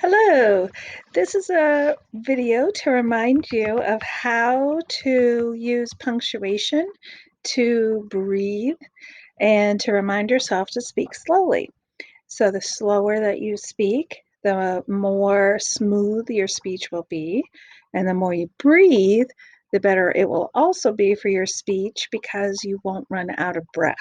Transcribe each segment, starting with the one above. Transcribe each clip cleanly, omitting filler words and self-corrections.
Hello, this is a video to remind you of how to use punctuation to breathe and to remind yourself to speak slowly. So the slower that you speak, the more smooth your speech will be, and the more you breathe, the better it will also be for your speech because you won't run out of breath.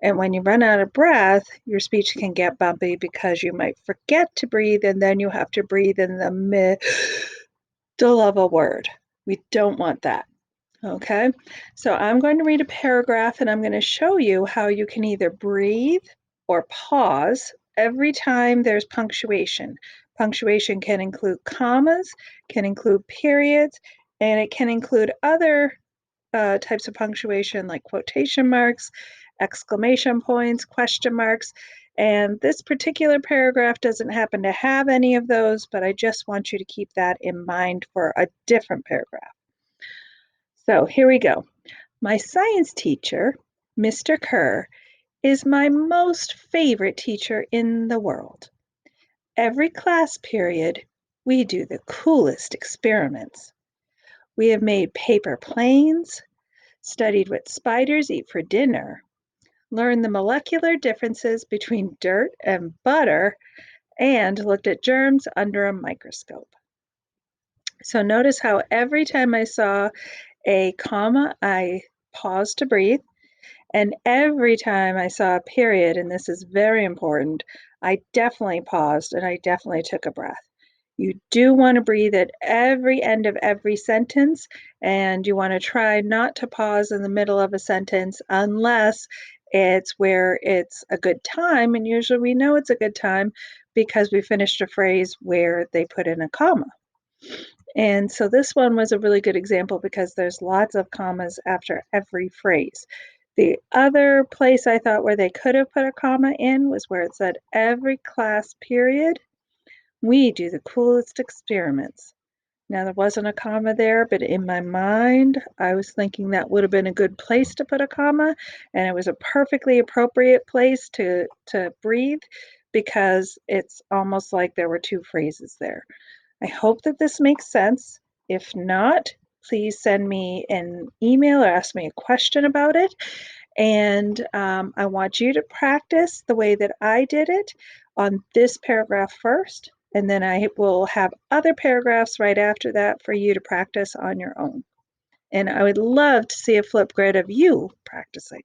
And when you run out of breath, your speech can get bumpy because you might forget to breathe and then you have to breathe in the middle of a word. We don't want that. Okay, so I'm going to read a paragraph and I'm going to show you how you can either breathe or pause every time there's punctuation. Punctuation can include commas, can include periods, and it can include other types of punctuation like quotation marks, exclamation points, question marks. And this particular paragraph doesn't happen to have any of those, but I just want you to keep that in mind for a different paragraph. So here we go. My science teacher, Mr. Kerr, is my most favorite teacher in the world. Every class period, we do the coolest experiments. We have made paper planes, studied what spiders eat for dinner, learned the molecular differences between dirt and butter, and looked at germs under a microscope. So notice how every time I saw a comma, I paused to breathe. And every time I saw a period, and this is very important, I definitely paused and I definitely took a breath. You do want to breathe at every end of every sentence, and you want to try not to pause in the middle of a sentence unless it's where it's a good time. And usually we know it's a good time because we finished a phrase where they put in a comma. And so this one was a really good example because there's lots of commas after every phrase. The other place I thought where they could have put a comma in was where it said every class period, we do the coolest experiments. Now there wasn't a comma there, but in my mind, I was thinking that would have been a good place to put a comma, and it was a perfectly appropriate place to breathe because it's almost like there were two phrases there. I hope that this makes sense. If not, please send me an email or ask me a question about it. And I want you to practice the way that I did it on this paragraph first, and then I will have other paragraphs right after that for you to practice on your own. And I would love to see a Flipgrid of you practicing.